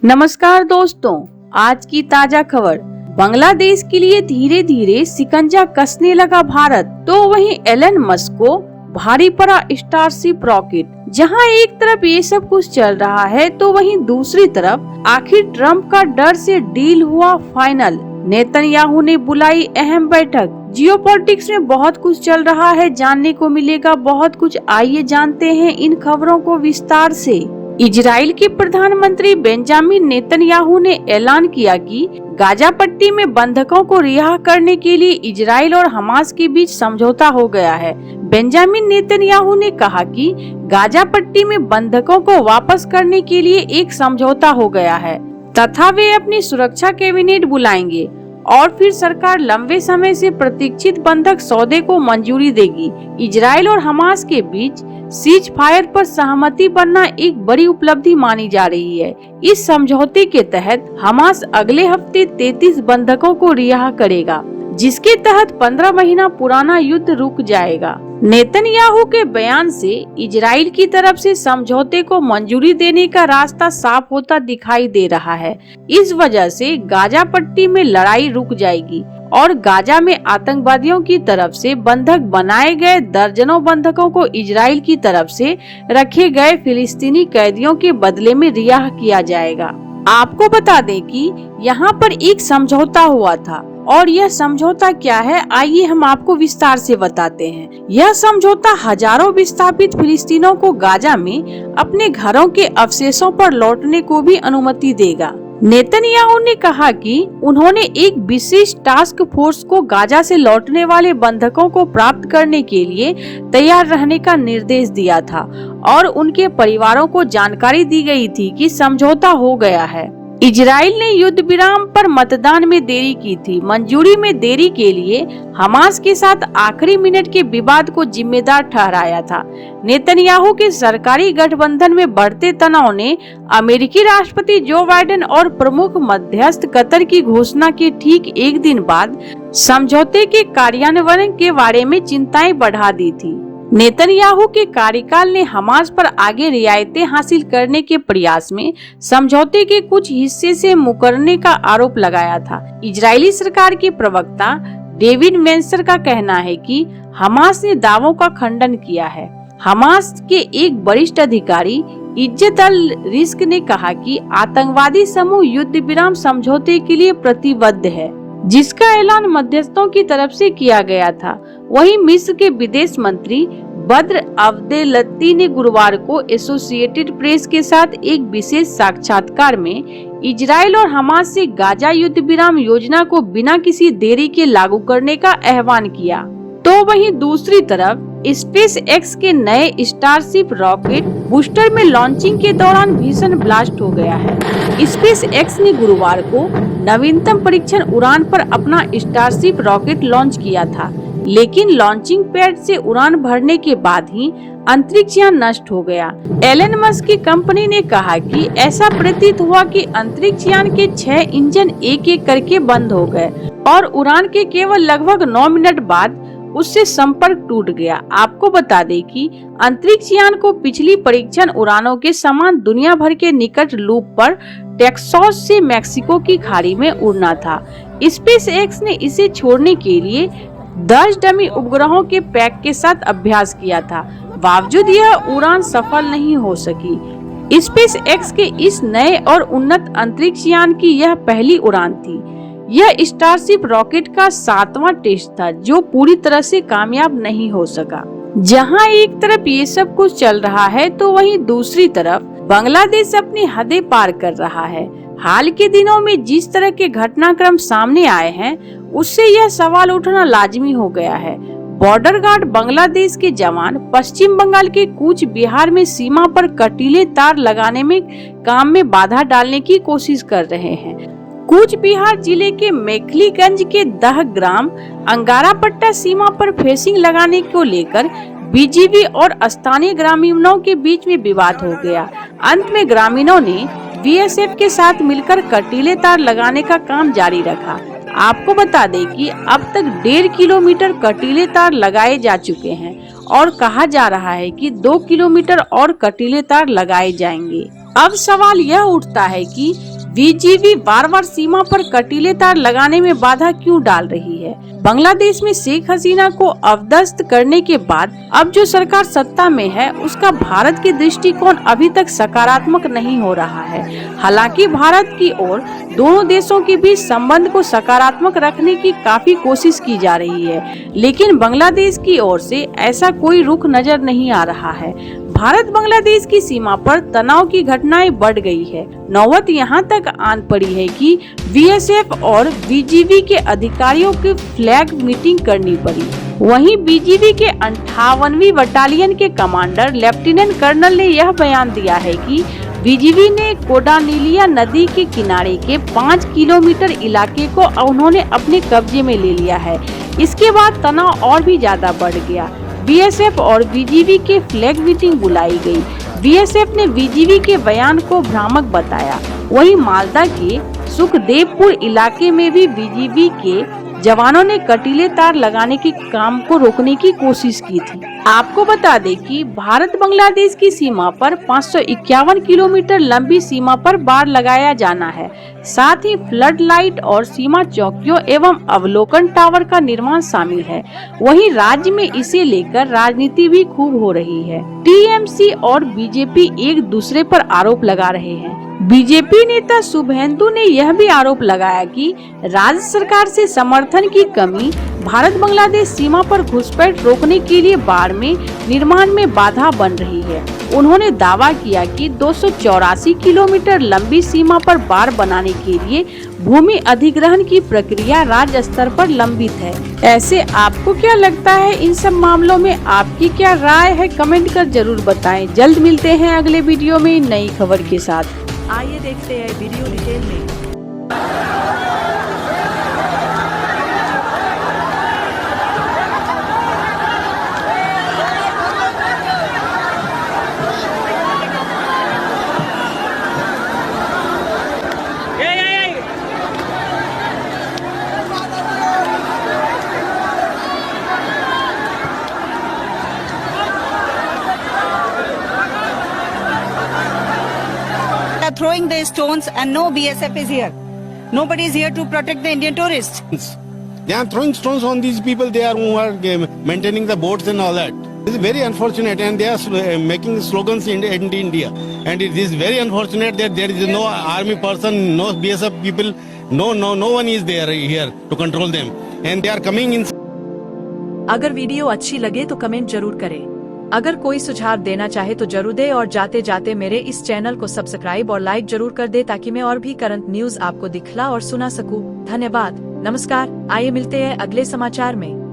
नमस्कार दोस्तों, आज की ताजा खबर। बांग्लादेश के लिए धीरे धीरे शिकंजा कसने लगा भारत, तो वहीं एलन मस्क को भारी पड़ा स्टारशिप रॉकेट। जहां एक तरफ ये सब कुछ चल रहा है तो वहीं दूसरी तरफ आखिर ट्रंप का डर से डील हुआ फाइनल। नेतन्याहू ने बुलाई अहम बैठक। जियोपॉलिटिक्स में बहुत कुछ चल रहा है, जानने को मिलेगा बहुत कुछ। आइए जानते हैं इन खबरों को विस्तार से। इजराइल के प्रधानमंत्री बेंजामिन नेतन्याहू ने ऐलान किया कि गाजा पट्टी में बंधकों को रिहा करने के लिए इजराइल और हमास के बीच समझौता हो गया है। बेंजामिन नेतन्याहू ने कहा कि गाजा पट्टी में बंधकों को वापस करने के लिए एक समझौता हो गया है तथा वे अपनी सुरक्षा कैबिनेट बुलाएंगे और फिर सरकार लंबे समय से प्रतीक्षित बंधक सौदे को मंजूरी देगी। इजराइल और हमास के बीच सीज फायर पर सहमति बनना एक बड़ी उपलब्धि मानी जा रही है। इस समझौते के तहत हमास अगले हफ्ते 33 बंधकों को रिहा करेगा, जिसके तहत 15 महीना पुराना युद्ध रुक जाएगा। नेतन्याहू के बयान से इजराइल की तरफ से समझौते को मंजूरी देने का रास्ता साफ होता दिखाई दे रहा है। इस वजह से गाजा पट्टी में लड़ाई रुक जाएगी और गाजा में आतंकवादियों की तरफ से बंधक बनाए गए दर्जनों बंधकों को इजराइल की तरफ से रखे गए फिलिस्तीनी कैदियों के बदले में रिहा किया जाएगा। आपको बता दें कि यहाँ पर एक समझौता हुआ था और यह समझौता क्या है, आइए हम आपको विस्तार से बताते हैं। यह समझौता हजारों विस्थापित फिलिस्तीनों को गाजा में अपने घरों के अवशेषों पर लौटने को भी अनुमति देगा। नेतन्याहू ने कहा कि उन्होंने एक विशेष टास्क फोर्स को गाजा से लौटने वाले बंधकों को प्राप्त करने के लिए तैयार रहने का निर्देश दिया था और उनके परिवारों को जानकारी दी गई थी कि समझौता हो गया है। इजराइल ने युद्ध विराम पर मतदान में देरी की थी। मंजूरी में देरी के लिए हमास के साथ आखिरी मिनट के विवाद को जिम्मेदार ठहराया था। नेतन्याहू के सरकारी गठबंधन में बढ़ते तनाव ने अमेरिकी राष्ट्रपति जो बाइडेन और प्रमुख मध्यस्थ कतर की घोषणा के ठीक एक दिन बाद समझौते के कार्यान्वयन के बारे में चिंताएं बढ़ा दी थी। नेतन्याहू के कार्यकाल ने हमास पर आगे रियायतें हासिल करने के प्रयास में समझौते के कुछ हिस्से से मुकरने का आरोप लगाया था। इजरायली सरकार के प्रवक्ता डेविड मेंसर का कहना है कि हमास ने दावों का खंडन किया है। हमास के एक वरिष्ठ अधिकारी इज्जत अल रिस्क ने कहा कि आतंकवादी समूह युद्ध विराम समझौते के लिए प्रतिबद्ध है, जिसका ऐलान मध्यस्थों की तरफ से किया गया था। वहीं मिस्र के विदेश मंत्री बद्र अब्देलत्ती ने गुरुवार को एसोसिएटेड प्रेस के साथ एक विशेष साक्षात्कार में इजराइल और हमास से गाजा युद्ध विराम योजना को बिना किसी देरी के लागू करने का आह्वान किया। तो वहीं दूसरी तरफ स्पेस एक्स के नए स्टारशिप रॉकेट बूस्टर में लॉन्चिंग के दौरान भीषण ब्लास्ट हो गया है। स्पेस एक्स ने गुरुवार को नवीनतम परीक्षण उड़ान पर अपना स्टारशिप रॉकेट लॉन्च किया था, लेकिन लॉन्चिंग पैड से उड़ान भरने के बाद ही अंतरिक्ष यान नष्ट हो गया। एलन मस्क की कंपनी ने कहा कि ऐसा प्रतीत हुआ कि अंतरिक्ष यान के 6 इंजन एक एक करके बंद हो गए और उड़ान के केवल लगभग 9 मिनट बाद उससे संपर्क टूट गया। आपको बता दें कि अंतरिक्ष यान को पिछली परीक्षण उड़ानों के समान दुनिया भर के निकट लूप पर टेक्सास से मैक्सिको की खाड़ी में उड़ना था। स्पेस एक्स ने इसे छोड़ने के लिए 10 डमी उपग्रहों के पैक के साथ अभ्यास किया था, बावजूद यह उड़ान सफल नहीं हो सकी। स्पेस एक्स के इस नए और उन्नत अंतरिक्ष यान की यह पहली उड़ान थी। यह स्टारशिप रॉकेट का 7वां टेस्ट था जो पूरी तरह से कामयाब नहीं हो सका। जहां एक तरफ ये सब कुछ चल रहा है तो वहीं दूसरी तरफ बांग्लादेश अपनी हदें पार कर रहा है। हाल के दिनों में जिस तरह के घटनाक्रम सामने आए हैं उससे यह सवाल उठना लाजमी हो गया है। बॉर्डर गार्ड बांग्लादेश के जवान पश्चिम बंगाल के कूच बिहार में सीमा पर कटीले तार लगाने में काम में बाधा डालने की कोशिश कर रहे हैं। कूच बिहार जिले के मेखलीगंज के दह ग्राम अंगारापट्टा सीमा पर फेंसिंग लगाने को लेकर बीजीबी और स्थानीय ग्रामीणों के बीच में विवाद हो गया। अंत में ग्रामीणों ने बीएसएफ के साथ मिलकर कटीले तार लगाने का काम जारी रखा। आपको बता दें कि अब तक 1.5 किलोमीटर कटीले तार लगाए जा चुके हैं और कहा जा रहा है कि 2 किलोमीटर और कटीले तार लगाए जाएंगे। अब सवाल यह उठता है कि बीजीवी बार बार सीमा पर कटीले तार लगाने में बाधा क्यों डाल रही है? बांग्लादेश में शेख हसीना को अवदस्त करने के बाद अब जो सरकार सत्ता में है उसका भारत के दृष्टिकोण अभी तक सकारात्मक नहीं हो रहा है। हालांकि भारत की ओर दोनों देशों के बीच संबंध को सकारात्मक रखने की काफी कोशिश की जा रही है, लेकिन बांग्लादेश की ओर से ऐसा कोई रुख नजर नहीं आ रहा है। भारत बांग्लादेश की सीमा पर तनाव की घटनाएं बढ़ गई है। नौबत यहाँ तक आन पड़ी है कि बीएसएफ और बीजीवी के अधिकारियों की फ्लैग मीटिंग करनी पड़ी। वहीं बीजीवी के 58वीं बटालियन के कमांडर लेफ्टिनेंट कर्नल ने यह बयान दिया है कि बीजीवी ने कोडानीलिया नदी के किनारे के 5 किलोमीटर इलाके को उन्होंने अपने कब्जे में ले लिया है। इसके बाद तनाव और भी ज्यादा बढ़ गया। बीएसएफ और बीजीवी के फ्लैग मीटिंग बुलाई गई। बीएसएफ ने बीजीवी के बयान को भ्रामक बताया। वहीं मालदा के सुखदेवपुर इलाके में भी बीजीवी के जवानों ने कटीले तार लगाने के काम को रोकने की कोशिश की थी। आपको बता दें कि भारत बांग्लादेश की सीमा पर 551 किलोमीटर लंबी सीमा पर बाड़ लगाया जाना है। साथ ही फ्लड लाइट और सीमा चौकियों एवं अवलोकन टावर का निर्माण शामिल है। वहीं राज्य में इसे लेकर राजनीति भी खूब हो रही है। टीएमसी और बीजेपी एक दूसरे पर आरोप लगा रहे हैं। बीजेपी नेता शुभेंदु ने यह भी आरोप लगाया कि राज्य सरकार से समर्थन की कमी भारत बांग्लादेश सीमा पर घुसपैठ रोकने के लिए बाड़ में निर्माण में बाधा बन रही है। उन्होंने दावा किया कि 284 किलोमीटर लंबी सीमा पर बाड़ बनाने के लिए भूमि अधिग्रहण की प्रक्रिया राज्य स्तर पर लंबित है। ऐसे आपको क्या लगता है? इन सब मामलों में आपकी क्या राय है? कमेंट कर जरूर बताएं। जल्द मिलते हैं अगले वीडियो में नई खबर के साथ। आइए देखते हैं वीडियो डिटेल में। Throwing the stones and no BSF is here. Nobody is here to protect the Indian tourists. They are throwing stones on these people there who are maintaining the boats and all that. This is very unfortunate, and they are making slogans in India. And it is very unfortunate that there is no army person, no BSF people, no one is there here to control them. And they are coming in. अगर video अच्छी लगे तो comment जरूर करें। अगर कोई सुझाव देना चाहे तो जरूर दे और जाते जाते मेरे इस चैनल को सब्सक्राइब और लाइक जरूर कर दे ताकि मैं और भी करंट न्यूज आपको दिखला और सुना सकूं। धन्यवाद, नमस्कार। आइए मिलते हैं अगले समाचार में।